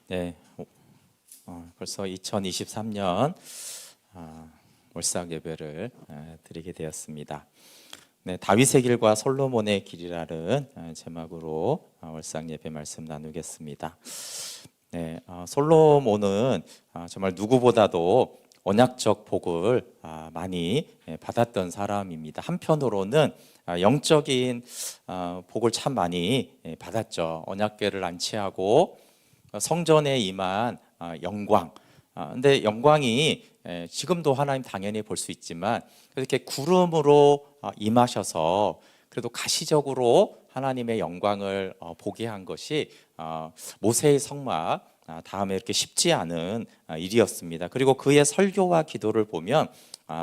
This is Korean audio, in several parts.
네, 벌써 2023년 월삭 예배를 드리게 되었습니다. 네, 다윗의 길과 솔로몬의 길이라는 제목으로 월삭 예배 말씀 나누겠습니다. 네, 솔로몬은 정말 누구보다도 언약적 복을 많이 받았던 사람입니다. 한편으로는 영적인 복을 참 많이 받았죠. 언약궤를 안치하고 성전에 임한 영광. 근데 영광이 지금도 하나님 당연히 볼 수 있지만 이렇게 구름으로 임하셔서 그래도 가시적으로 하나님의 영광을 보게 한 것이 모세의 성막 다음에 이렇게 쉽지 않은 일이었습니다. 그리고 그의 설교와 기도를 보면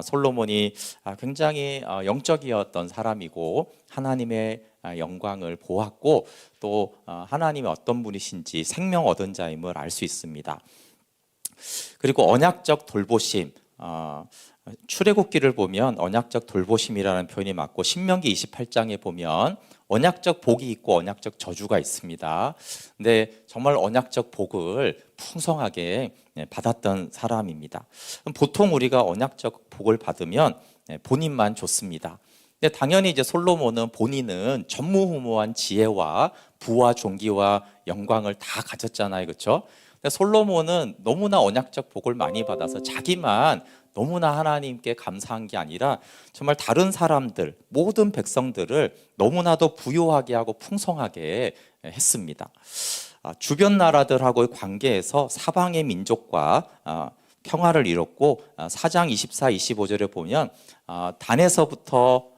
솔로몬이 굉장히 영적이었던 사람이고 하나님의 영광을 보았고 또 하나님이 어떤 분이신지 생명 얻은 자임을 알 수 있습니다. 그리고 언약적 돌보심, 출애굽기를 보면 언약적 돌보심이라는 표현이 맞고 신명기 28장에 보면 언약적 복이 있고 언약적 저주가 있습니다. 근데 정말 언약적 복을 풍성하게 받았던 사람입니다. 보통 우리가 언약적 복을 받으면 본인만 좋습니다. 근데 당연히 이제 솔로몬은 본인은 전무후무한 지혜와 부와 존귀와 영광을 다 가졌잖아요, 그렇죠? 근데 솔로몬은 너무나 언약적 복을 많이 받아서 자기만 너무나 하나님께 감사한 게 아니라 정말 다른 사람들, 모든 백성들을 너무나도 부유하게 하고 풍성하게 했습니다. 주변 나라들하고의 관계에서 사방의 민족과 평화를 이뤘고 4장 24, 25절에 보면 단에서부터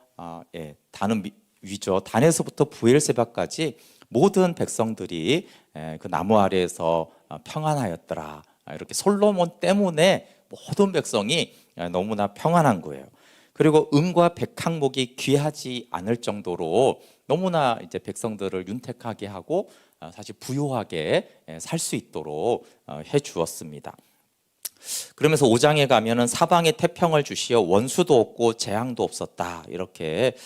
단은 위죠. 단에서부터 부엘세바까지 모든 백성들이 그 나무 아래에서 평안하였더라. 이렇게 솔로몬 때문에 모든 백성이 너무나 평안한 거예요. 그리고 은과 백항목이 귀하지 않을 정도로 너무나 이제 백성들을 윤택하게 하고 사실 부유하게 살 수 있도록 해 주었습니다. 그러면서 5장에 가면은 사방에 태평을 주시어 원수도 없고 재앙도 없었다 이렇게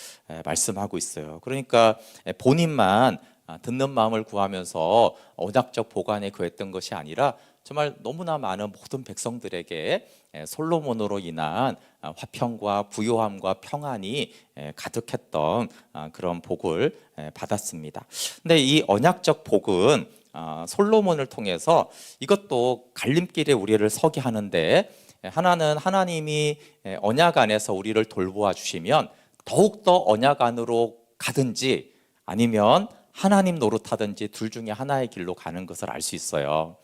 말씀하고 있어요. 그러니까 본인만 듣는 마음을 구하면서 언약적 보관에 거했던 것이 아니라 정말 너무나 많은 모든 백성들에게 솔로몬으로 인한 화평과 부요함과 평안이 가득했던 그런 복을 받았습니다. 근데 이 언약적 복은 솔로몬을 통해서 이것도 갈림길에 우리를 서게 하는데 하나는 하나님이 언약 안에서 우리를 돌보아 주시면 더욱더 언약 안으로 가든지 아니면 하나님 노릇하든지 둘 중에 하나의 길로 가는 것을 알 수 있어요.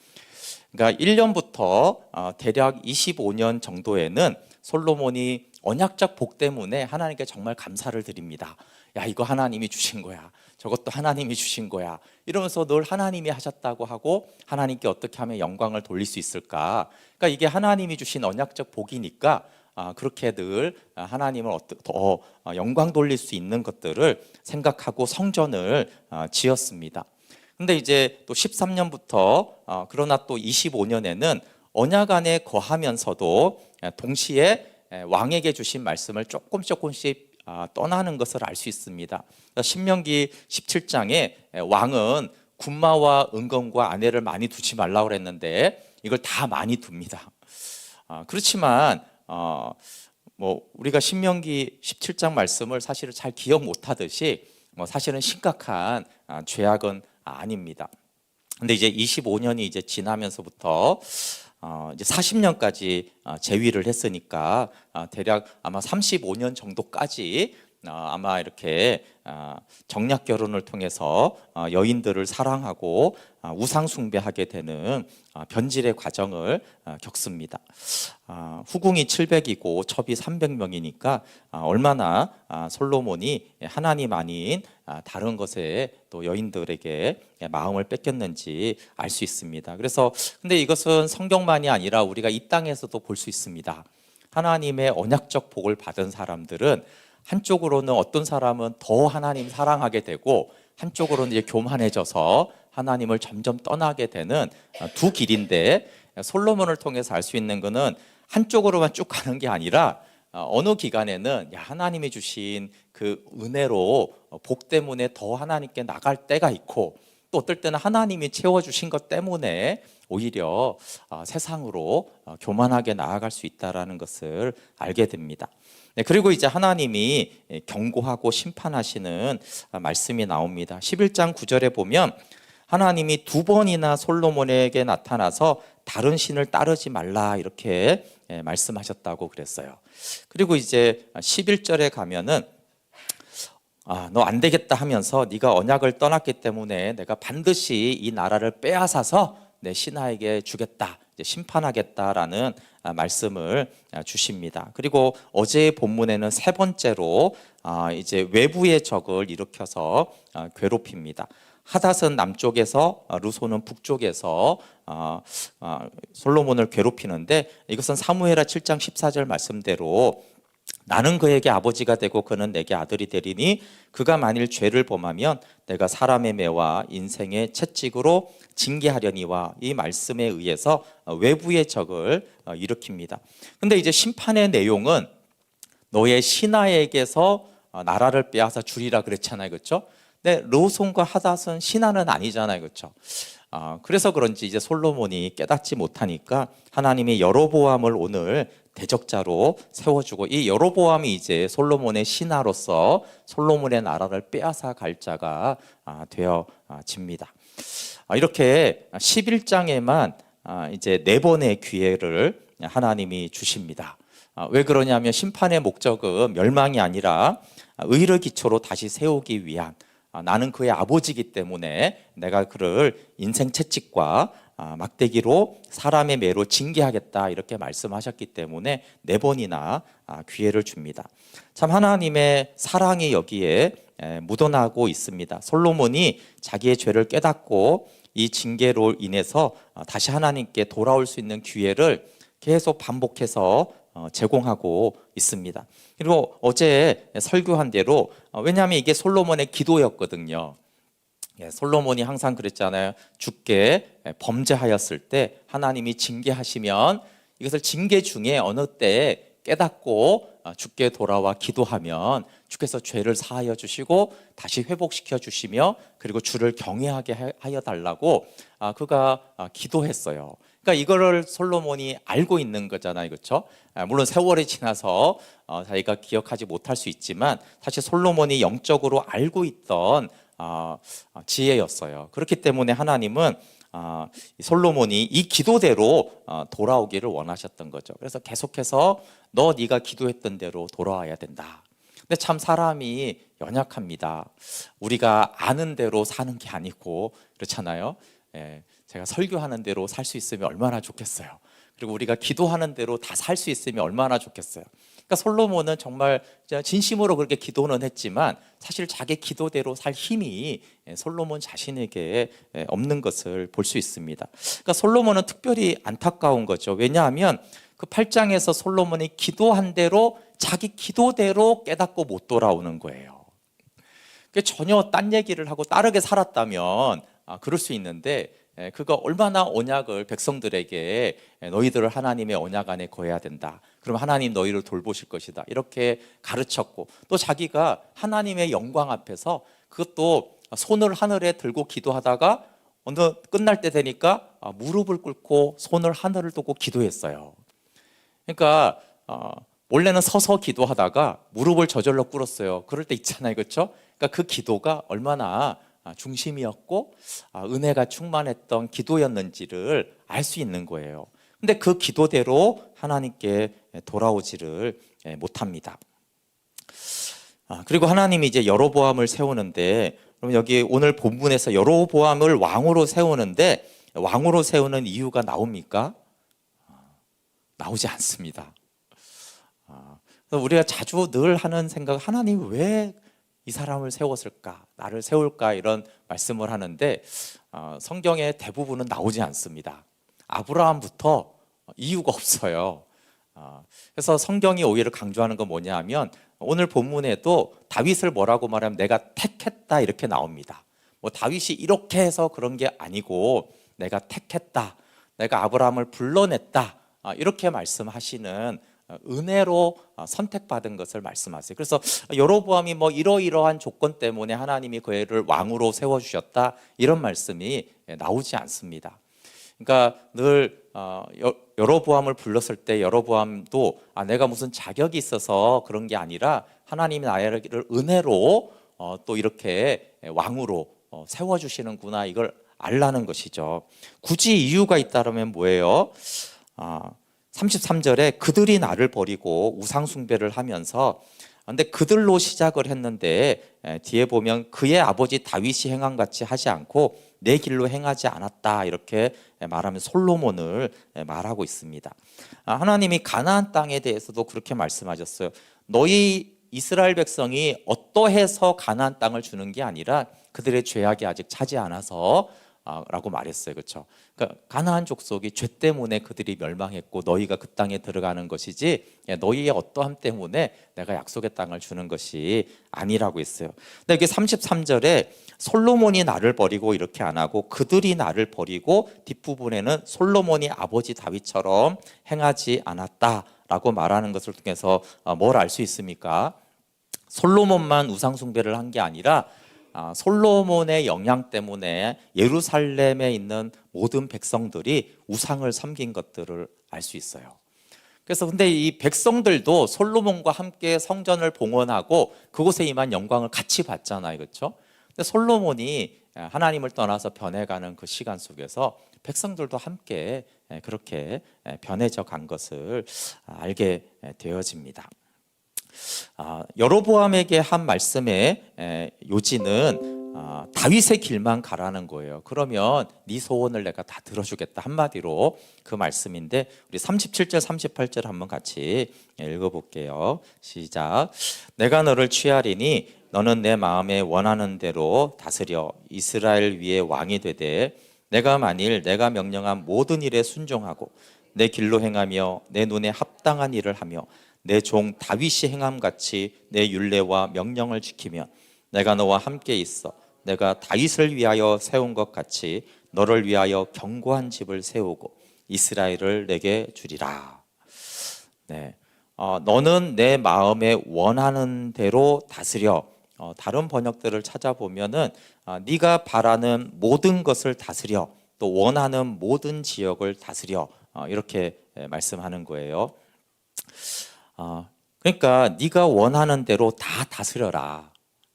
그러니까 1년부터 대략 25년 정도에는 솔로몬이 언약적 복 때문에 하나님께 정말 감사를 드립니다. 야, 이거 하나님이 주신 거야. 저것도 하나님이 주신 거야. 이러면서 늘 하나님이 하셨다고 하고 하나님께 어떻게 하면 영광을 돌릴 수 있을까? 그러니까 이게 하나님이 주신 언약적 복이니까 그렇게 늘 하나님을 더 영광 돌릴 수 있는 것들을 생각하고 성전을 지었습니다. 근데 이제 또 13년부터 그러나 또 25년에는 언약 안에 거하면서도 동시에 왕에게 주신 말씀을 조금씩 떠나는 것을 알 수 있습니다. 신명기 17장에 왕은 군마와 은검과 아내를 많이 두지 말라고 그랬는데 이걸 다 많이 둡니다. 그렇지만 뭐 우리가 신명기 17장 말씀을 사실은 잘 기억 못하듯이 사실은 심각한 죄악은 아닙니다. 근데 이제 25년이 이제 지나면서부터 이제 40년까지 재위를 했으니까 대략 아마 35년 정도까지 아마 이렇게 정략 결혼을 통해서 여인들을 사랑하고 우상 숭배하게 되는 변질의 과정을 겪습니다. 후궁이 700이고 첩이 300명이니까 얼마나 솔로몬이 하나님 아닌 다른 것에 또 여인들에게 마음을 뺏겼는지 알 수 있습니다. 그래서 근데 이것은 성경만이 아니라 우리가 이 땅에서도 볼 수 있습니다. 하나님의 언약적 복을 받은 사람들은 한쪽으로는 어떤 사람은 더 하나님 사랑하게 되고 한쪽으로는 이제 교만해져서 하나님을 점점 떠나게 되는 두 길인데 솔로몬을 통해서 알 수 있는 것은 한쪽으로만 쭉 가는 게 아니라 어느 기간에는 하나님이 주신 그 은혜로 복 때문에 더 하나님께 나갈 때가 있고 또 어떨 때는 하나님이 채워주신 것 때문에 오히려 세상으로 교만하게 나아갈 수 있다는 것을 알게 됩니다. 네, 그리고 이제 하나님이 경고하고 심판하시는 말씀이 나옵니다. 11장 9절에 보면 하나님이 2번이나 솔로몬에게 나타나서 다른 신을 따르지 말라 이렇게 말씀하셨다고 그랬어요. 그리고 이제 11절에 가면은 너 안 되겠다 하면서 네가 언약을 떠났기 때문에 내가 반드시 이 나라를 빼앗아서 내 신하에게 주겠다, 이제 심판하겠다라는 말씀을 주십니다. 그리고 어제의 본문에는 세 번째로 이제 외부의 적을 일으켜서 괴롭힙니다. 하닷은 남쪽에서 르손은 북쪽에서 솔로몬을 괴롭히는데, 이것은 사무엘하 7장 14절 말씀대로 나는 그에게 아버지가 되고 그는 내게 아들이 되리니 그가 만일 죄를 범하면 내가 사람의 매와 인생의 채찍으로 징계하려니와, 이 말씀에 의해서 외부의 적을 일으킵니다. 근데 이제 심판의 내용은 너의 신하에게서 나라를 빼앗아 주리라 그랬잖아요, 그렇죠? 근데 르손과 하닷은 신하는 아니잖아요, 그렇죠? 그래서 그런지 이제 솔로몬이 깨닫지 못하니까 하나님이 여로보암을 오늘 대적자로 세워주고, 이 여로보암이 이제 솔로몬의 신하로서 솔로몬의 나라를 빼앗아 갈 자가 되어집니다. 이렇게 11장에만 이제 4번의 기회를 하나님이 주십니다. 왜 그러냐면 심판의 목적은 멸망이 아니라 의를 기초로 다시 세우기 위한, 나는 그의 아버지이기 때문에 내가 그를 인생 채찍과 막대기로 사람의 매로 징계하겠다 이렇게 말씀하셨기 때문에 4번이나 기회를 줍니다. 참 하나님의 사랑이 여기에 묻어나고 있습니다. 솔로몬이 자기의 죄를 깨닫고 이 징계로 인해서 다시 하나님께 돌아올 수 있는 기회를 계속 반복해서 제공하고 있습니다. 그리고 어제 설교한 대로, 왜냐하면 이게 솔로몬의 기도였거든요. 솔로몬이 항상 그랬잖아요. 주께 범죄하였을 때 하나님이 징계하시면 이것을 징계 중에 어느 때 깨닫고 주께 돌아와 기도하면 주께서 죄를 사하여 주시고 다시 회복시켜 주시며 그리고 주를 경외하게 하여 달라고 그가 기도했어요. 그러니까 이거를 솔로몬이 알고 있는 거잖아요, 그렇죠? 물론 세월이 지나서 자기가 기억하지 못할 수 있지만 사실 솔로몬이 영적으로 알고 있던 지혜였어요. 그렇기 때문에 하나님은 솔로몬이 이 기도대로 돌아오기를 원하셨던 거죠. 그래서 계속해서 네가 기도했던 대로 돌아와야 된다. 근데 참 사람이 연약합니다. 우리가 아는 대로 사는 게 아니고 그렇잖아요. 제가 설교하는 대로 살 수 있으면 얼마나 좋겠어요. 그리고 우리가 기도하는 대로 다 살 수 있으면 얼마나 좋겠어요. 그러니까 솔로몬은 정말 진심으로 그렇게 기도는 했지만 사실 자기 기도대로 살 힘이 솔로몬 자신에게 없는 것을 볼 수 있습니다. 그러니까 솔로몬은 특별히 안타까운 거죠. 왜냐하면 그 8장에서 솔로몬이 기도한 대로 자기 기도대로 깨닫고 못 돌아오는 거예요. 전혀 딴 얘기를 하고 다르게 살았다면 그럴 수 있는데, 그가 얼마나 언약을 백성들에게 너희들을 하나님의 언약 안에 거해야 된다, 그럼 하나님 너희를 돌보실 것이다 이렇게 가르쳤고, 또 자기가 하나님의 영광 앞에서 그것도 손을 하늘에 들고 기도하다가 어느 끝날 때 되니까 무릎을 꿇고 손을 하늘을 두고 기도했어요. 그러니까 원래는 서서 기도하다가 무릎을 저절로 꿇었어요. 그럴 때 있잖아요, 그렇죠? 그러니까 그 기도가 얼마나 중심이었고 은혜가 충만했던 기도였는지를 알 수 있는 거예요. 근데 그 기도대로 하나님께 돌아오지를 못합니다. 그리고 하나님이 이제 여로보암을 세우는데, 그럼 여기 오늘 본문에서 여로보암을 왕으로 세우는데 왕으로 세우는 이유가 나옵니까? 나오지 않습니다. 우리가 자주 늘 하는 생각, 하나님 왜 이 사람을 세웠을까, 나를 세울까, 이런 말씀을 하는데 성경의 대부분은 나오지 않습니다. 아브라함부터 이유가 없어요. 그래서 성경이 오히려 강조하는 건 뭐냐 하면, 오늘 본문에도 다윗을 뭐라고 말하면 내가 택했다 이렇게 나옵니다. 뭐 다윗이 이렇게 해서 그런 게 아니고 내가 택했다, 내가 아브라함을 불러냈다, 이렇게 말씀하시는 은혜로 선택받은 것을 말씀하세요. 그래서 여로보암이 뭐 이러이러한 조건 때문에 하나님이 그 애를 왕으로 세워주셨다 이런 말씀이 나오지 않습니다. 그러니까 늘 여로보암을 불렀을 때 여로보암도 내가 무슨 자격이 있어서 그런 게 아니라 하나님이 나를 은혜로 또 이렇게 왕으로 세워주시는구나 이걸 알라는 것이죠. 굳이 이유가 있다면 뭐예요? 33절에 그들이 나를 버리고 우상 숭배를 하면서 근데 그들로 시작을 했는데 뒤에 보면 그의 아버지 다윗이 행한 같이 하지 않고 내 길로 행하지 않았다 이렇게 말하면 솔로몬을 말하고 있습니다. 하나님이 가나안 땅에 대해서도 그렇게 말씀하셨어요. 너희 이스라엘 백성이 어떠해서 가나안 땅을 주는 게 아니라 그들의 죄악이 아직 차지 않아서 라고 말했어요. 그렇죠? 그러니까 가나안 족속이 죄 때문에 그들이 멸망했고 너희가 그 땅에 들어가는 것이지 너희의 어떠함 때문에 내가 약속의 땅을 주는 것이 아니라고 했어요. 근데 이게 33절에 솔로몬이 나를 버리고 이렇게 안 하고 그들이 나를 버리고 뒷부분에는 솔로몬이 아버지 다윗처럼 행하지 않았다라고 말하는 것을 통해서 뭘 알 수 있습니까? 솔로몬만 우상 숭배를 한 게 아니라 솔로몬의 영향 때문에 예루살렘에 있는 모든 백성들이 우상을 섬긴 것들을 알 수 있어요. 그래서 근데 이 백성들도 솔로몬과 함께 성전을 봉헌하고 그곳에 임한 영광을 같이 봤잖아요. 그렇죠? 근데 솔로몬이 하나님을 떠나서 변해가는 그 시간 속에서 백성들도 함께 그렇게 변해져 간 것을 알게 되어집니다. 여로보암에게 한 말씀의 요지는 다윗의 길만 가라는 거예요. 그러면 네 소원을 내가 다 들어주겠다 한마디로 그 말씀인데 우리 37절 38절 한번 같이 읽어볼게요. 시작. 내가 너를 취하리니 너는 내 마음에 원하는 대로 다스려 이스라엘 위에 왕이 되되 내가 만일 내가 명령한 모든 일에 순종하고 내 길로 행하며 내 눈에 합당한 일을 하며 내 종 다윗이 행함같이 내 율례와 명령을 지키면 내가 너와 함께 있어 내가 다윗을 위하여 세운 것 같이 너를 위하여 견고한 집을 세우고 이스라엘을 내게 주리라. 네, 너는 내 마음에 원하는 대로 다스려. 다른 번역들을 찾아보면은 네가 바라는 모든 것을 다스려 또 원하는 모든 지역을 다스려 이렇게 말씀하는 거예요. 그러니까 네가 원하는 대로 다 다스려라.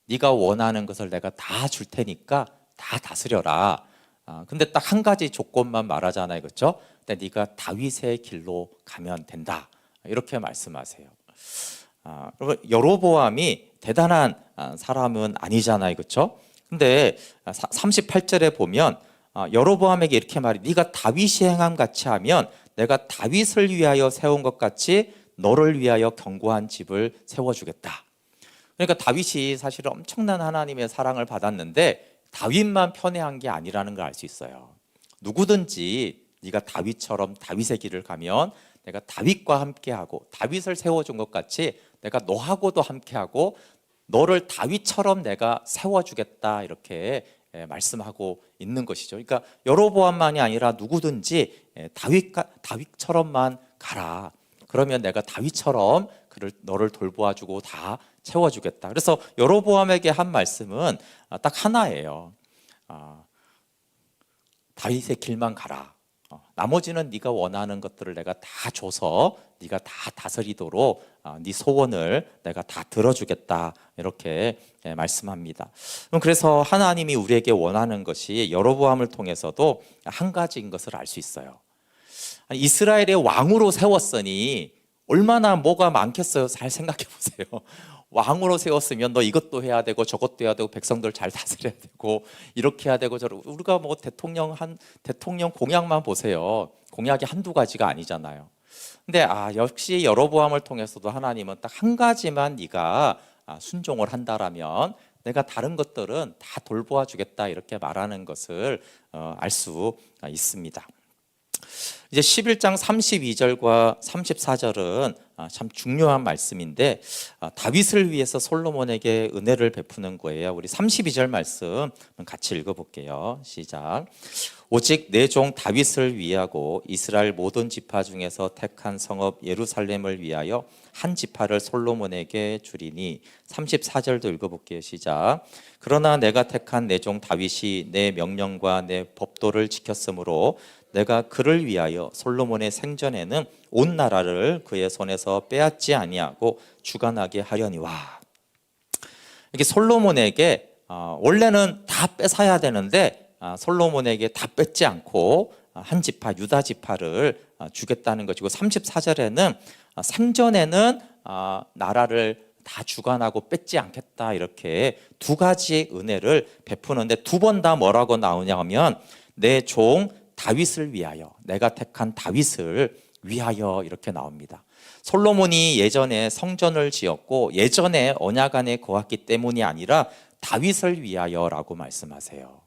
네가 원하는 것을 내가 다 줄 테니까 다 다스려라. 근데 딱 한 가지 조건만 말하잖아요. 그렇죠? 근데 네가 다윗의 길로 가면 된다. 이렇게 말씀하세요. 여러분 여로보암이 대단한 사람은 아니잖아요. 그렇죠? 근데 38절에 보면 여로보암에게 이렇게 말해 네가 다윗이 행함 같이 하면 내가 다윗을 위하여 세운 것 같이 너를 위하여 견고한 집을 세워주겠다. 그러니까 다윗이 사실은 엄청난 하나님의 사랑을 받았는데 다윗만 편애한 게 아니라는 걸 알 수 있어요. 누구든지 네가 다윗처럼 다윗의 길을 가면 내가 다윗과 함께하고 다윗을 세워준 것 같이 내가 너하고도 함께하고 너를 다윗처럼 내가 세워주겠다 이렇게 말씀하고 있는 것이죠. 그러니까 여로보암만이 아니라 누구든지 다윗처럼만 가라. 그러면 내가 다윗처럼 너를 돌보아주고 다 채워주겠다. 그래서 여로보암에게 한 말씀은 딱 하나예요. 다윗의 길만 가라. 나머지는 네가 원하는 것들을 내가 다 줘서 네가 다 다스리도록 네 소원을 내가 다 들어주겠다 이렇게 말씀합니다. 그래서 하나님이 우리에게 원하는 것이 여로보암을 통해서도 한 가지인 것을 알 수 있어요. 이스라엘의 왕으로 세웠으니 얼마나 뭐가 많겠어요. 잘 생각해 보세요. 왕으로 세웠으면 너 이것도 해야 되고 저것도 해야 되고 백성들 잘 다스려야 되고 이렇게 해야 되고 우리가 뭐 대통령 공약만 보세요. 공약이 한두 가지가 아니잖아요. 근데 역시 여로보암을 통해서도 하나님은 딱 한 가지만 네가 순종을 한다라면 내가 다른 것들은 다 돌보아 주겠다 이렇게 말하는 것을 알 수 있습니다. 이제 11장 32절과 34절은 참 중요한 말씀인데 다윗을 위해서 솔로몬에게 은혜를 베푸는 거예요. 우리 32절 말씀 같이 읽어볼게요. 시작. 오직 내 종 다윗을 위하고 이스라엘 모든 지파 중에서 택한 성읍 예루살렘을 위하여 한 지파를 솔로몬에게 주리니. 34절도 읽어볼게요. 시작. 그러나 내가 택한 내 종 다윗이 내 명령과 내 법도를 지켰으므로 내가 그를 위하여 솔로몬의 생전에는 온 나라를 그의 손에서 빼앗지 아니하고 주관하게 하려니와. 이게 솔로몬에게 원래는 다 뺏어야 되는데 솔로몬에게 다 뺏지 않고 한 지파 유다 지파를 주겠다는 것이고, 34절에는 생전에는 나라를 다 주관하고 뺏지 않겠다, 이렇게 두 가지 은혜를 베푸는데 두 번 다 뭐라고 나오냐 하면 내 종 다윗을 위하여, 내가 택한 다윗을 위하여 이렇게 나옵니다. 솔로몬이 예전에 성전을 지었고 예전에 언약 안에 거했기 때문이 아니라 다윗을 위하여라고 말씀하세요.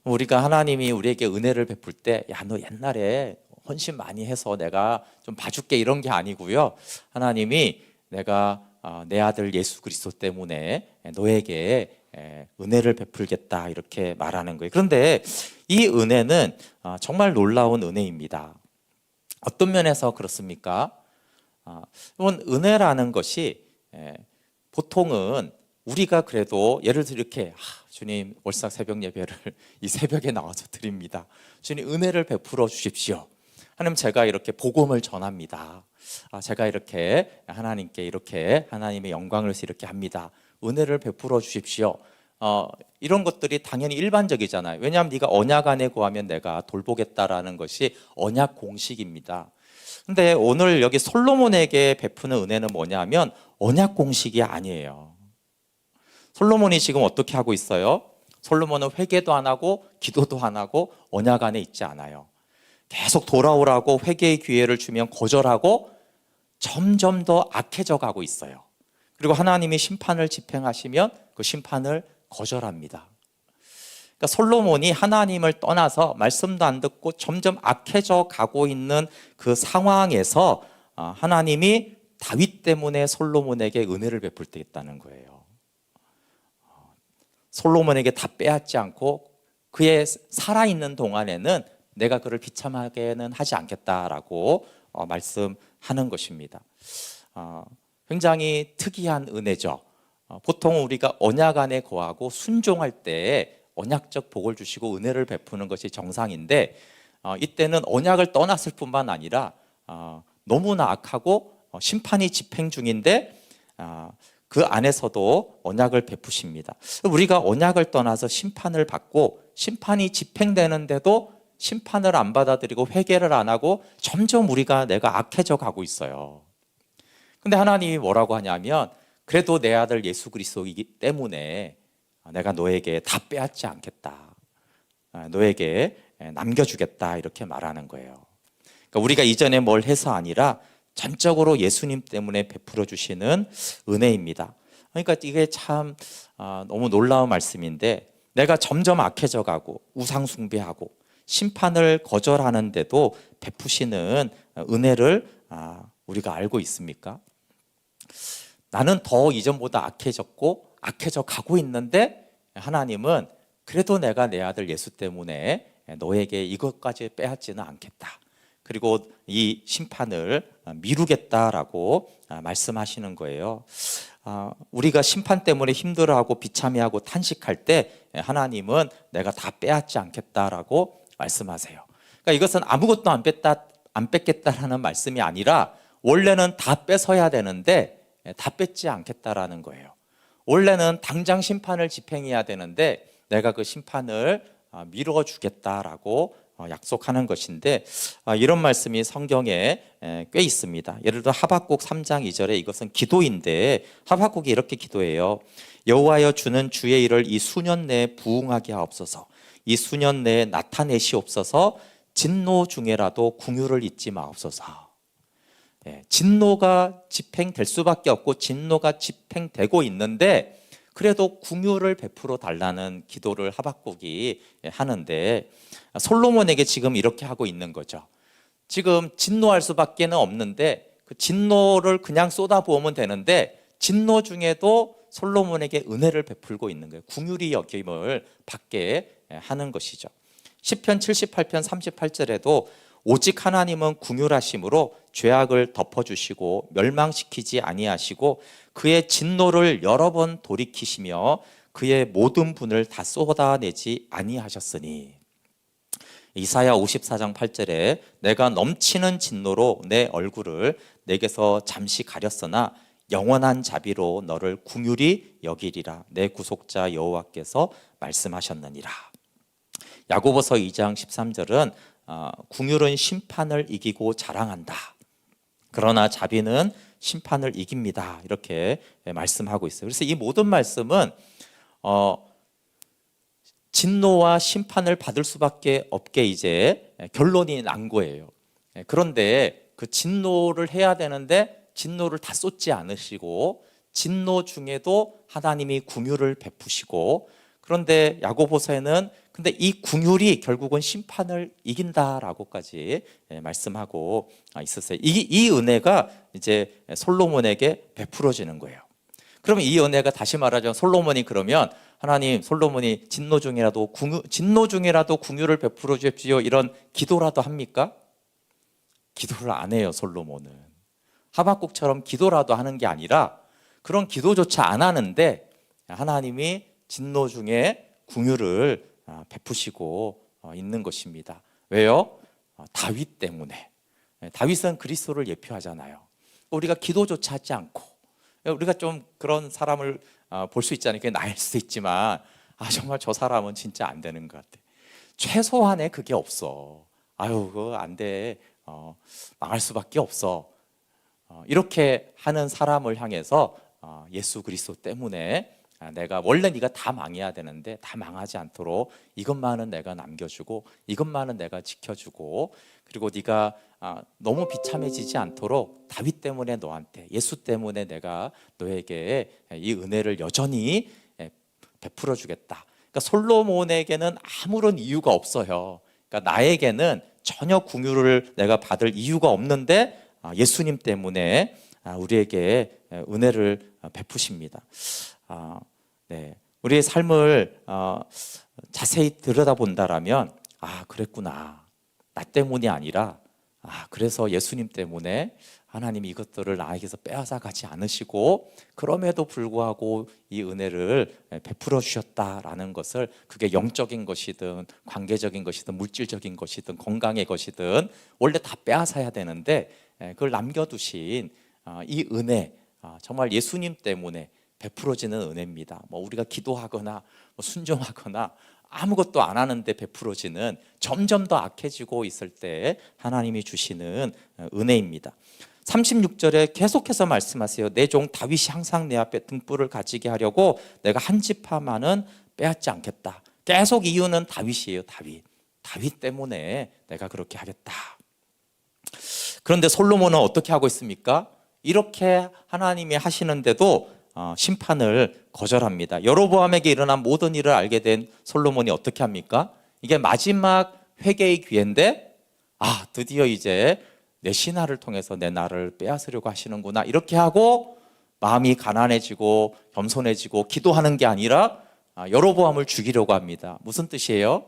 우리가 하나님이 우리에게 은혜를 베풀 때, 야, 너 옛날에 헌신 많이 해서 내가 좀 봐줄게, 이런 게 아니고요. 하나님이 내가 내 아들 예수 그리스도 때문에 너에게 은혜를 베풀겠다, 이렇게 말하는 거예요. 그런데 이 은혜는 정말 놀라운 은혜입니다. 어떤 면에서 그렇습니까? 은혜라는 것이 보통은 우리가 그래도 예를 들어 이렇게, 주님 월삭 새벽 예배를 이 새벽에 나와서 드립니다. 주님 은혜를 베풀어 주십시오. 하나님, 제가 이렇게 복음을 전합니다. 제가 이렇게 하나님께 이렇게 하나님의 영광을 위해서 이렇게 합니다. 은혜를 베풀어 주십시오. 이런 것들이 당연히 일반적이잖아요. 왜냐하면 네가 언약 안에 거하면 내가 돌보겠다라는 것이 언약 공식입니다. 근데 오늘 여기 솔로몬에게 베푸는 은혜는 뭐냐면 언약 공식이 아니에요. 솔로몬이 지금 어떻게 하고 있어요? 솔로몬은 회개도 안 하고 기도도 안 하고 언약 안에 있지 않아요. 계속 돌아오라고 회개의 기회를 주면 거절하고 점점 더 악해져 가고 있어요. 그리고 하나님이 심판을 집행하시면 그 심판을 거절합니다. 그러니까 솔로몬이 하나님을 떠나서 말씀도 안 듣고 점점 악해져 가고 있는 그 상황에서 하나님이 다윗 때문에 솔로몬에게 은혜를 베풀 때 있다는 거예요. 솔로몬에게 다 빼앗지 않고 그의 살아있는 동안에는 내가 그를 비참하게는 하지 않겠다라고 말씀하는 것입니다. 굉장히 특이한 은혜죠. 보통 우리가 언약 안에 거하고 순종할 때 언약적 복을 주시고 은혜를 베푸는 것이 정상인데, 이때는 언약을 떠났을 뿐만 아니라 너무나 악하고 심판이 집행 중인데 그 안에서도 언약을 베푸십니다. 우리가 언약을 떠나서 심판을 받고 심판이 집행되는데도 심판을 안 받아들이고 회개를 안 하고 점점 내가 악해져 가고 있어요. 근데 하나님이 뭐라고 하냐면, 그래도 내 아들 예수 그리스도이기 때문에 내가 너에게 다 빼앗지 않겠다, 너에게 남겨주겠다, 이렇게 말하는 거예요. 그러니까 우리가 이전에 뭘 해서 아니라 전적으로 예수님 때문에 베풀어 주시는 은혜입니다. 그러니까 이게 참 너무 놀라운 말씀인데, 내가 점점 악해져 가고 우상 숭배하고 심판을 거절하는데도 베푸시는 은혜를 우리가 알고 있습니까? 나는 더 이전보다 악해져 가고 있는데 하나님은 그래도 내가 내 아들 예수 때문에 너에게 이것까지 빼앗지는 않겠다, 그리고 이 심판을 미루겠다라고 말씀하시는 거예요. 우리가 심판 때문에 힘들어하고 비참해하고 탄식할 때 하나님은 내가 다 빼앗지 않겠다라고 말씀하세요. 그러니까 이것은 아무것도 안 뺏겠다라는 말씀이 아니라 원래는 다 뺏어야 되는데 다 뺏지 않겠다라는 거예요. 원래는 당장 심판을 집행해야 되는데 내가 그 심판을 미뤄 주겠다라고 약속하는 것인데, 이런 말씀이 성경에 꽤 있습니다. 예를 들어 하박국 3장 2절에 이것은 기도인데, 하박국이 이렇게 기도해요. 여호와여, 주는 주의 일을 이 수년 내에 부응하게 하옵소서. 이 수년 내에 나타내시옵소서. 진노 중에라도 궁유를 잊지 마옵소서. 진노가 집행될 수밖에 없고 진노가 집행되고 있는데 그래도 궁유를 베풀어 달라는 기도를 하박국이 하는데, 솔로몬에게 지금 이렇게 하고 있는 거죠. 지금 진노할 수밖에 없는데 그 진노를 그냥 쏟아부으면 되는데 진노 중에도 솔로몬에게 은혜를 베풀고 있는 거예요. 궁유리 여김을 받게 하는 것이죠. 시편 78편 38절에도 오직 하나님은 긍휼하심으로 죄악을 덮어주시고 멸망시키지 아니하시고 그의 진노를 여러 번 돌이키시며 그의 모든 분을 다 쏟아내지 아니하셨으니. 이사야 54장 8절에 내가 넘치는 진노로 내 얼굴을 내게서 잠시 가렸으나 영원한 자비로 너를 긍휼히 여기리라. 내 구속자 여호와께서 말씀하셨느니라. 야고보서 2장 13절은 긍휼은 심판을 이기고 자랑한다. 그러나 자비는 심판을 이깁니다. 이렇게 말씀하고 있어요. 그래서 이 모든 말씀은 진노와 심판을 받을 수밖에 없게 이제 결론이 난 거예요. 그런데 그 진노를 해야 되는데 진노를 다 쏟지 않으시고 진노 중에도 하나님이 긍휼을 베푸시고, 그런데 야고보서에는 근데 이 긍휼이 결국은 심판을 이긴다라고까지 말씀하고 있었어요. 이 은혜가 이제 솔로몬에게 베풀어지는 거예요. 그러면 이 은혜가 다시 말하자면 솔로몬이 그러면 하나님, 솔로몬이 진노 중이라도 긍휼을 베풀어 주십시오 이런 기도라도 합니까? 기도를 안 해요. 솔로몬은 하박국처럼 기도라도 하는 게 아니라 그런 기도조차 안 하는데 하나님이 진노 중에 긍휼을 베푸시고 있는 것입니다. 왜요? 다윗 때문에. 다윗은 그리스도를 예표하잖아요. 우리가 기도조차 하지 않고, 우리가 좀 그런 사람을 볼 수 있잖아요. 그게 나일 수도 있지만 정말 저 사람은 진짜 안 되는 것 같아. 최소한의 그게 없어. 그거 안 돼. 망할 수밖에 없어. 이렇게 하는 사람을 향해서 예수 그리스도 때문에 내가 원래 네가 다 망해야 되는데 다 망하지 않도록 이것만은 내가 남겨주고 이것만은 내가 지켜주고, 그리고 네가 너무 비참해지지 않도록 다윗 때문에 너한테, 예수 때문에 내가 너에게 이 은혜를 여전히 베풀어 주겠다. 그러니까 솔로몬에게는 아무런 이유가 없어요. 그러니까 나에게는 전혀 긍휼을 내가 받을 이유가 없는데 예수님 때문에 우리에게 은혜를 베푸십니다. 네, 우리의 삶을 자세히 들여다본다라면 그랬구나. 나 때문이 아니라 그래서 예수님 때문에 하나님이 이것들을 나에게서 빼앗아 가지 않으시고 그럼에도 불구하고 이 은혜를 베풀어 주셨다라는 것을, 그게 영적인 것이든 관계적인 것이든 물질적인 것이든 건강의 것이든 원래 다 빼앗아야 되는데 그걸 남겨두신 이 은혜, 정말 예수님 때문에 베풀어지는 은혜입니다. 우리가 기도하거나 순종하거나 아무것도 안 하는데 베풀어지는, 점점 더 악해지고 있을 때 하나님이 주시는 은혜입니다. 36절에 계속해서 말씀하세요. 내 종 다윗이 항상 내 앞에 등불을 가지게 하려고 내가 한 지파만은 빼앗지 않겠다. 계속 이유는 다윗이에요. 다윗 때문에 내가 그렇게 하겠다. 그런데 솔로몬은 어떻게 하고 있습니까? 이렇게 하나님이 하시는데도 심판을 거절합니다. 여로보암에게 일어난 모든 일을 알게 된 솔로몬이 어떻게 합니까? 이게 마지막 회개의 기회인데 드디어 이제 내 신하를 통해서 내 나라를 빼앗으려고 하시는구나, 이렇게 하고 마음이 가난해지고 겸손해지고 기도하는 게 아니라 여로보암을 죽이려고 합니다. 무슨 뜻이에요?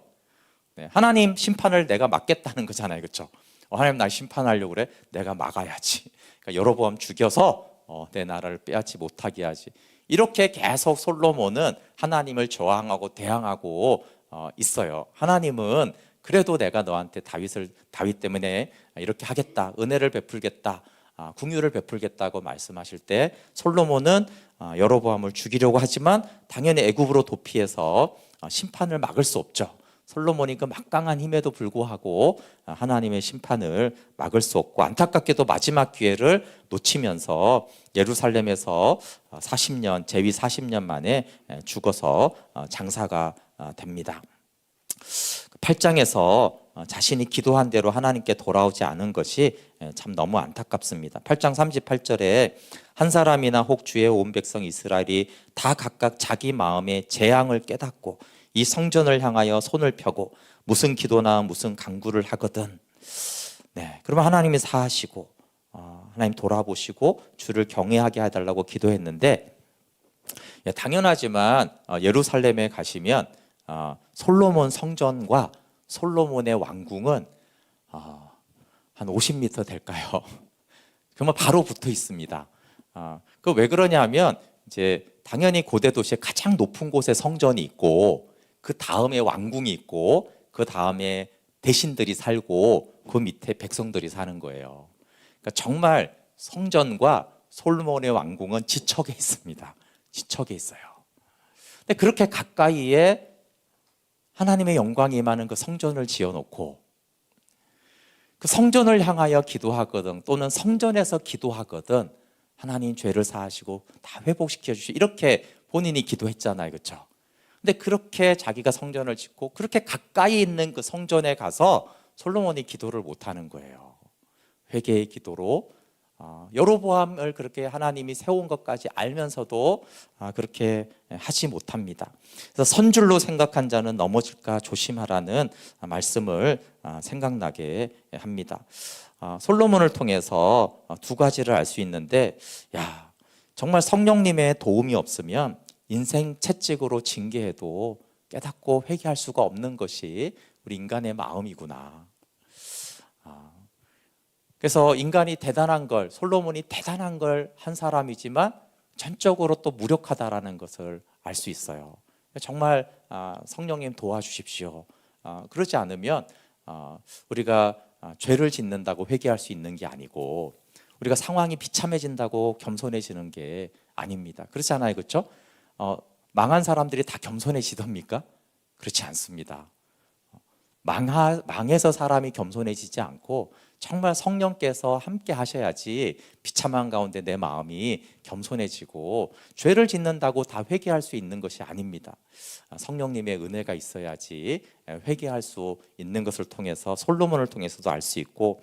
네, 하나님 심판을 내가 막겠다는 거잖아요. 그렇죠? 하나님 날 심판하려고 그래? 내가 막아야지. 그러니까 여로보암 죽여서 내 나라를 빼앗지 못하게 하지. 이렇게 계속 솔로몬은 하나님을 저항하고 대항하고 있어요. 하나님은 그래도 내가 너한테 다윗 때문에 이렇게 하겠다, 은혜를 베풀겠다, 긍휼을 베풀겠다고 말씀하실 때 솔로몬은 여로보암을 죽이려고 하지만 당연히 애굽으로 도피해서 심판을 막을 수 없죠. 솔로몬이 그 막강한 힘에도 불구하고 하나님의 심판을 막을 수 없고, 안타깝게도 마지막 기회를 놓치면서 예루살렘에서 40년, 재위 40년 만에 죽어서 장사가 됩니다. 8장에서 자신이 기도한 대로 하나님께 돌아오지 않은 것이 참 너무 안타깝습니다. 8장 38절에 한 사람이나 혹 주의 온 백성 이스라엘이 다 각각 자기 마음의 재앙을 깨닫고 이 성전을 향하여 손을 펴고 무슨 기도나 무슨 간구를 하거든. 네, 그러면 하나님이 사하시고 하나님 돌아보시고 주를 경외하게 해달라고 기도했는데, 당연하지만 예루살렘에 가시면 솔로몬 성전과 솔로몬의 왕궁은 한 50m 될까요? 그러면 바로 붙어 있습니다. 그 왜 그러냐면 이제 당연히 고대 도시의 가장 높은 곳에 성전이 있고 그 다음에 왕궁이 있고 그 다음에 대신들이 살고 그 밑에 백성들이 사는 거예요. 그러니까 정말 성전과 솔로몬의 왕궁은 지척에 있습니다. 지척에 있어요. 근데 그렇게 가까이에 하나님의 영광이 임하는 그 성전을 지어놓고 그 성전을 향하여 기도하거든 또는 성전에서 기도하거든 하나님 죄를 사하시고 다 회복시켜 주시고 이렇게 본인이 기도했잖아요. 그렇죠? 근데 그렇게 자기가 성전을 짓고 그렇게 가까이 있는 그 성전에 가서 솔로몬이 기도를 못하는 거예요. 회개의 기도로 여로보암을 그렇게 하나님이 세운 것까지 알면서도 그렇게 하지 못합니다. 그래서 선줄로 생각한 자는 넘어질까 조심하라는 말씀을 생각나게 합니다. 솔로몬을 통해서 두 가지를 알 수 있는데 정말 성령님의 도움이 없으면 인생 채찍으로 징계해도 깨닫고 회개할 수가 없는 것이 우리 인간의 마음이구나. 그래서 인간이 대단한 걸, 솔로몬이 대단한 걸 한 사람이지만 전적으로 또 무력하다라는 것을 알 수 있어요. 정말 성령님 도와주십시오. 그러지 않으면 우리가 죄를 짓는다고 회개할 수 있는 게 아니고 우리가 상황이 비참해진다고 겸손해지는 게 아닙니다. 그렇지 않아요, 그렇죠? 망한 사람들이 다 겸손해지답니까? 그렇지 않습니다. 망해서 사람이 겸손해지지 않고 정말 성령께서 함께 하셔야지 비참한 가운데 내 마음이 겸손해지고 죄를 짓는다고 다 회개할 수 있는 것이 아닙니다. 성령님의 은혜가 있어야지 회개할 수 있는 것을 통해서 솔로몬을 통해서도 알 수 있고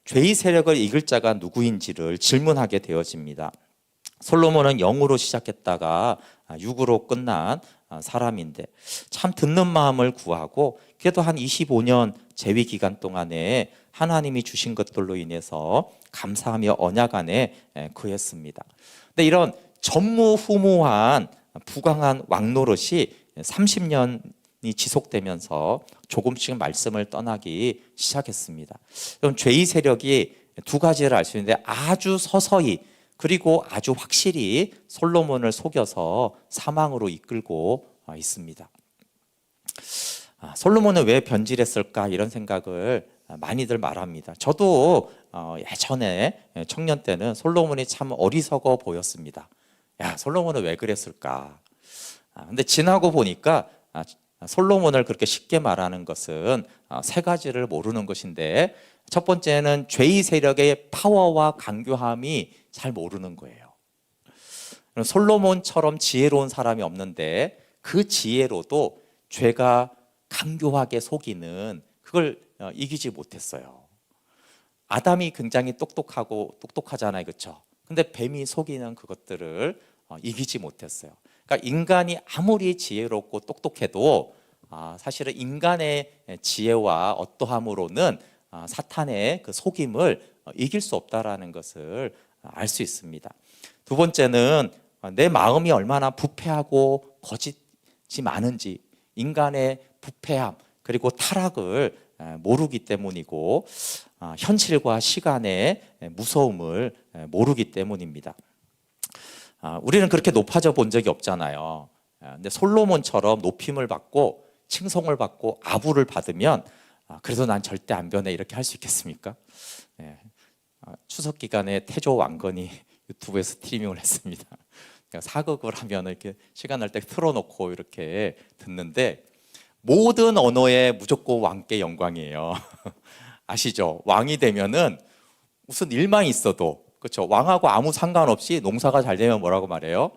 죄의 세력을 이길 자가 누구인지를 질문하게 되어집니다. 솔로몬은 영으로 시작했다가 육으로 끝난 사람인데 참 듣는 마음을 구하고 그래도 한 25년 재위 기간 동안에 하나님이 주신 것들로 인해서 감사하며 언약 안에 거했습니다. 근데 이런 전무후무한 부강한 왕노릇이 30년이 지속되면서 조금씩 말씀을 떠나기 시작했습니다. 그럼 죄의 세력이 두 가지를 알 수 있는데 아주 서서히 그리고 아주 확실히 솔로몬을 속여서 사망으로 이끌고 있습니다. 솔로몬은 왜 변질했을까 이런 생각을 많이들 말합니다. 저도 예전에 청년 때는 솔로몬이 참 어리석어 보였습니다. 솔로몬은 왜 그랬을까? 근데 지나고 보니까 솔로몬을 그렇게 쉽게 말하는 것은 세 가지를 모르는 것인데 첫 번째는 죄의 세력의 파워와 강교함이 잘 모르는 거예요. 솔로몬처럼 지혜로운 사람이 없는데 그 지혜로도 죄가 강교하게 속이는 그걸 이기지 못했어요. 아담이 굉장히 똑똑하잖아요, 그렇죠? 근데 뱀이 속이는 그것들을 이기지 못했어요. 그러니까 인간이 아무리 지혜롭고 똑똑해도 사실은 인간의 지혜와 어떠함으로는 사탄의 그 속임을 이길 수 없다라는 것을 알 수 있습니다. 두 번째는 내 마음이 얼마나 부패하고 거짓이 많은지 인간의 부패함 그리고 타락을 모르기 때문이고 현실과 시간의 무서움을 모르기 때문입니다. 우리는 그렇게 높아져 본 적이 없잖아요. 근데 솔로몬처럼 높임을 받고 칭송을 받고 아부를 받으면 그래서 난 절대 안 변해 이렇게 할 수 있겠습니까? 추석 기간에 태조 왕건이 유튜브에 스트리밍을 했습니다. 사극을 하면 이렇게 시간 날 때 틀어놓고 이렇게 듣는데 모든 언어에 무조건 왕께 영광이에요. 아시죠? 왕이 되면은 무슨 일만 있어도 그렇죠. 왕하고 아무 상관없이 농사가 잘 되면 뭐라고 말해요?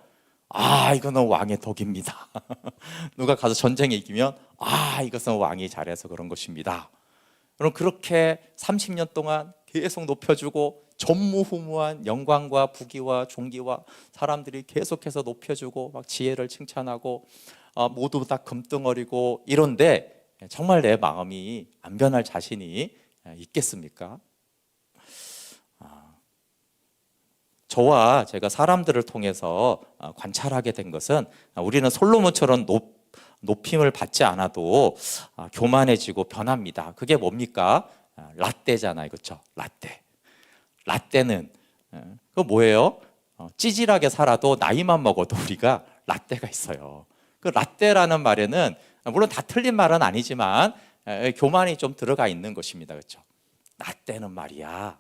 이거는 왕의 덕입니다. 누가 가서 전쟁에 이기면 이것은 왕이 잘해서 그런 것입니다. 그럼 그렇게 30년 동안 계속 높여주고 전무후무한 영광과 부귀와 존귀와 사람들이 계속해서 높여주고 막 지혜를 칭찬하고 모두 다 금덩어리고 이런데 정말 내 마음이 안 변할 자신이 있겠습니까? 저와 제가 사람들을 통해서 관찰하게 된 것은 우리는 솔로몬처럼 높임을 받지 않아도 교만해지고 변합니다. 그게 뭡니까? 라떼잖아요, 그렇죠? 라떼는 그거 뭐예요? 찌질하게 살아도 나이만 먹어도 우리가 라떼가 있어요. 그 라떼라는 말에는 물론 다 틀린 말은 아니지만 교만이 좀 들어가 있는 것입니다, 그렇죠? 라떼는 말이야.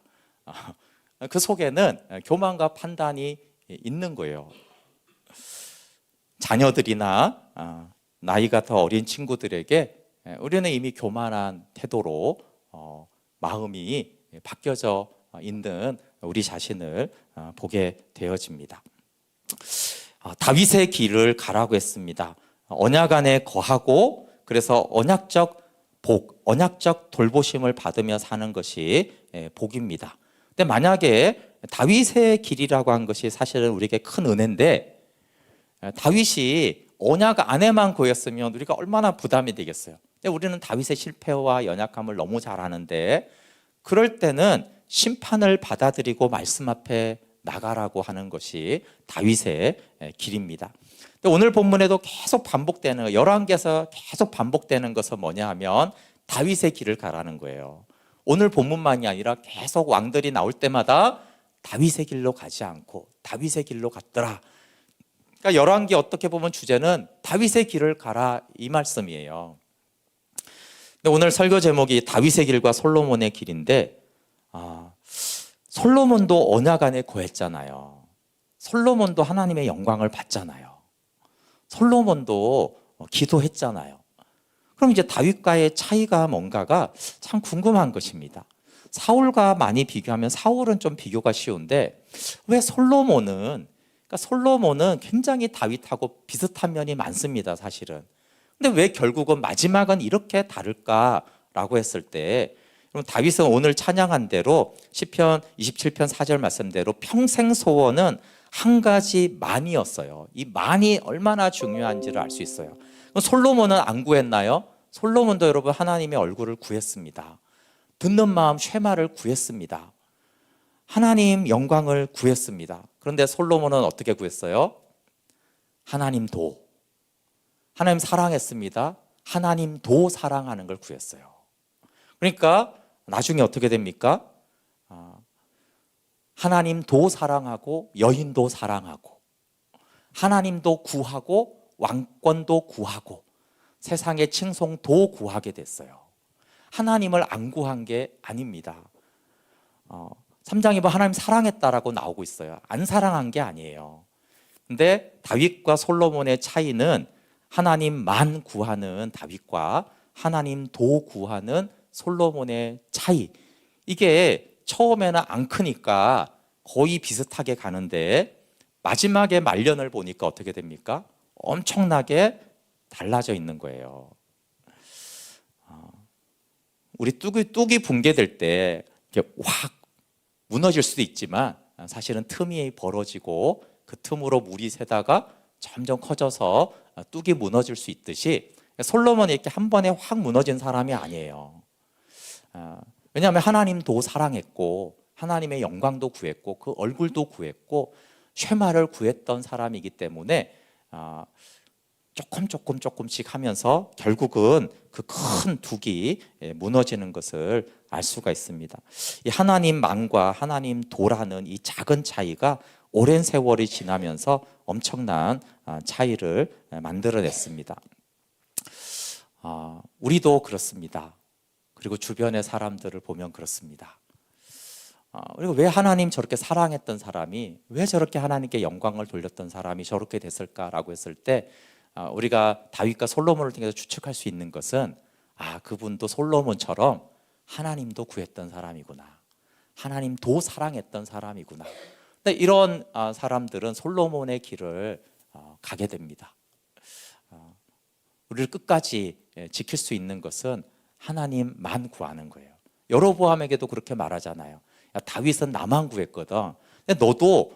그 속에는 교만과 판단이 있는 거예요. 자녀들이나 나이가 더 어린 친구들에게 우리는 이미 교만한 태도로 마음이 바뀌어져 있는 우리 자신을 보게 되어집니다. 다윗의 길을 가라고 했습니다. 언약 안에 거하고 그래서 언약적 돌보심을 받으며 사는 것이 복입니다. 근데 만약에 다윗의 길이라고 한 것이 사실은 우리에게 큰 은혜인데 다윗이 언약 안에만 거했으면 우리가 얼마나 부담이 되겠어요. 근데 우리는 다윗의 실패와 연약함을 너무 잘 아는데 그럴 때는 심판을 받아들이고 말씀 앞에 나가라고 하는 것이 다윗의 길입니다. 근데 오늘 본문에도 계속 반복되는 열왕기에서 계속 반복되는 것은 뭐냐 하면 다윗의 길을 가라는 거예요. 오늘 본문만이 아니라 계속 왕들이 나올 때마다 다윗의 길로 가지 않고 다윗의 길로 갔더라. 그러니까 열왕기 어떻게 보면 주제는 다윗의 길을 가라 이 말씀이에요. 근데 오늘 설교 제목이 다윗의 길과 솔로몬의 길인데 솔로몬도 언약 안에 거했잖아요. 솔로몬도 하나님의 영광을 받잖아요. 솔로몬도 기도했잖아요. 그럼 이제 다윗과의 차이가 뭔가가 참 궁금한 것입니다. 사울과 많이 비교하면 사울은 좀 비교가 쉬운데 왜 솔로몬은 굉장히 다윗하고 비슷한 면이 많습니다, 사실은. 근데 왜 결국은 마지막은 이렇게 다를까라고 했을 때 그럼 다윗은 오늘 찬양한 대로 시편 27편 4절 말씀대로 평생 소원은 한 가지 만이었어요. 이 만이 얼마나 중요한지를 알 수 있어요. 솔로몬은 안 구했나요? 솔로몬도 여러분 하나님의 얼굴을 구했습니다. 듣는 마음 쉐마를 구했습니다. 하나님 영광을 구했습니다. 그런데 솔로몬은 어떻게 구했어요? 하나님도 사랑했습니다. 하나님도 사랑하는 걸 구했어요. 그러니까 나중에 어떻게 됩니까? 하나님도 사랑하고 여인도 사랑하고 하나님도 구하고 왕권도 구하고 세상의 칭송도 구하게 됐어요. 하나님을 안 구한 게 아닙니다. 3장에 보면 하나님 사랑했다라고 나오고 있어요. 안 사랑한 게 아니에요. 근데 다윗과 솔로몬의 차이는 하나님만 구하는 다윗과 하나님도 구하는 솔로몬의 차이. 이게 처음에는 안 크니까 거의 비슷하게 가는데 마지막에 말년을 보니까 어떻게 됩니까? 엄청나게 달라져 있는 거예요. 우리 뚝이 붕괴될 때 이렇게 확 무너질 수도 있지만 사실은 틈이 벌어지고 그 틈으로 물이 새다가 점점 커져서 뚝이 무너질 수 있듯이 솔로몬이 이렇게 한 번에 확 무너진 사람이 아니에요. 왜냐하면 하나님도 사랑했고 하나님의 영광도 구했고 그 얼굴도 구했고 쉐마를 구했던 사람이기 때문에 조금씩 하면서 결국은 그 큰 둑이 무너지는 것을 알 수가 있습니다. 이 하나님만과 하나님도라는 이 작은 차이가 오랜 세월이 지나면서 엄청난 차이를 만들어냈습니다. 우리도 그렇습니다. 그리고 주변의 사람들을 보면 그렇습니다. 그리고 왜 하나님 저렇게 사랑했던 사람이 왜 저렇게 하나님께 영광을 돌렸던 사람이 저렇게 됐을까라고 했을 때 우리가 다윗과 솔로몬을 통해서 추측할 수 있는 것은 그분도 솔로몬처럼 하나님도 구했던 사람이구나. 하나님도 사랑했던 사람이구나. 근데 이런 사람들은 솔로몬의 길을 가게 됩니다. 우리를 끝까지 지킬 수 있는 것은 하나님만 구하는 거예요. 여로보암에게도 그렇게 말하잖아요. 야, 다윗은 나만 구했거든. 근데 너도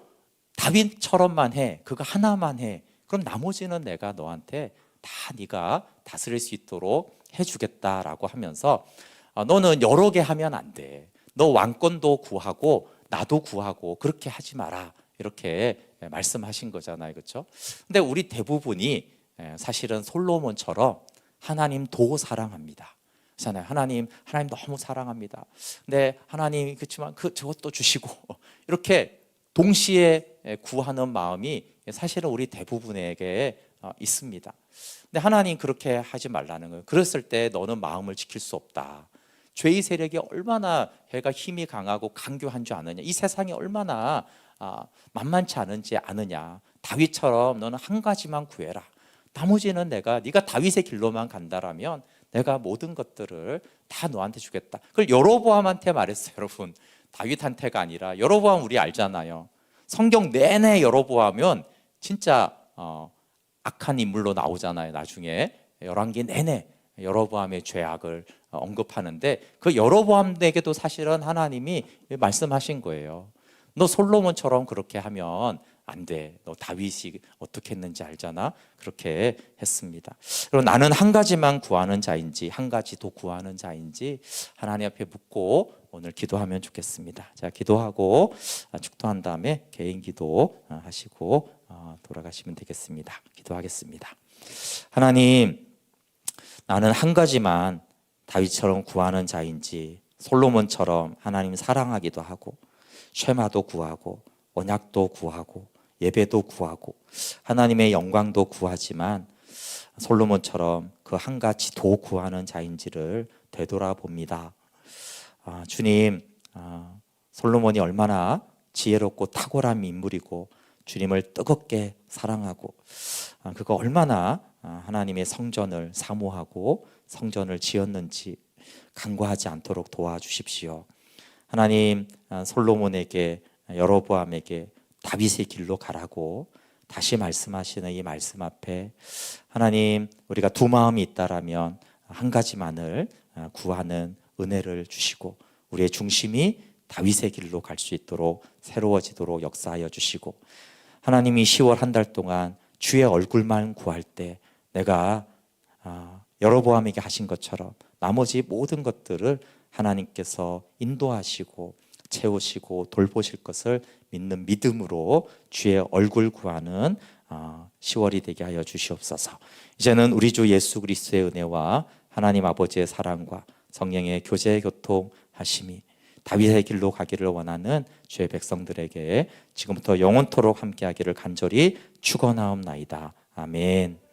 다윗처럼만 해. 그거 하나만 해. 그럼 나머지는 내가 너한테 다 네가 다스릴 수 있도록 해주겠다라고 하면서 너는 여러 개 하면 안 돼. 너 왕권도 구하고 나도 구하고 그렇게 하지 마라. 이렇게 말씀하신 거잖아요, 그렇죠? 근데 우리 대부분이 사실은 솔로몬처럼 하나님 도 사랑합니다. 그렇잖아요. 하나님 너무 사랑합니다. 근데 하나님 그렇지만 저것도 주시고 이렇게 동시에 구하는 마음이 사실은 우리 대부분에게 있습니다. 근데 하나님 그렇게 하지 말라는 거예요. 그랬을 때 너는 마음을 지킬 수 없다. 죄의 세력이 얼마나 해가 힘이 강하고 강교한 줄 아느냐. 이 세상이 얼마나 만만치 않은지 아느냐. 다윗처럼 너는 한 가지만 구해라. 나머지는 네가 다윗의 길로만 간다라면 내가 모든 것들을 다 너한테 주겠다. 그걸 여로보암한테 말했어요. 여러분, 다윗한테가 아니라. 여로보암 우리 알잖아요. 성경 내내 여로보암은 진짜 악한 인물로 나오잖아요. 나중에 열왕기 내내 여로보암의 죄악을 언급하는데 그 여로보암에게도 사실은 하나님이 말씀하신 거예요. 너 솔로몬처럼 그렇게 하면 안 돼. 너 다윗이 어떻게 했는지 알잖아. 그렇게 했습니다. 그리고 나는 한 가지만 구하는 자인지 한 가지 더 구하는 자인지 하나님 앞에 묻고 오늘 기도하면 좋겠습니다. 자, 기도하고 축도한 다음에 개인 기도 하시고 돌아가시면 되겠습니다. 기도하겠습니다. 하나님, 나는 한 가지만 다윗처럼 구하는 자인지 솔로몬처럼 하나님 사랑하기도 하고 쉐마도 구하고 언약도 구하고 예배도 구하고 하나님의 영광도 구하지만 솔로몬처럼 그 한 가지 더 구하는 자인지를 되돌아봅니다. 주님, 솔로몬이 얼마나 지혜롭고 탁월한 인물이고 주님을 뜨겁게 사랑하고 그가 얼마나 하나님의 성전을 사모하고 성전을 지었는지 간과하지 않도록 도와주십시오. 하나님, 솔로몬에게 여로보암에게 다윗의 길로 가라고 다시 말씀하시는 이 말씀 앞에 하나님, 우리가 두 마음이 있다라면 한 가지만을 구하는 은혜를 주시고 우리의 중심이 다윗의 길로 갈 수 있도록 새로워지도록 역사하여 주시고 하나님이 10월 한 달 동안 주의 얼굴만 구할 때 내가 여로보암에게 하신 것처럼 나머지 모든 것들을 하나님께서 인도하시고 채우시고 돌보실 것을 믿는 믿음으로 주의 얼굴 구하는 10월이 되게 하여 주시옵소서. 이제는 우리 주 예수 그리스도의 은혜와 하나님 아버지의 사랑과 성령의 교제 교통하심이 다윗의 길로 가기를 원하는 주의 백성들에게 지금부터 영원토록 함께하기를 간절히 축원하옵나이다. 아멘.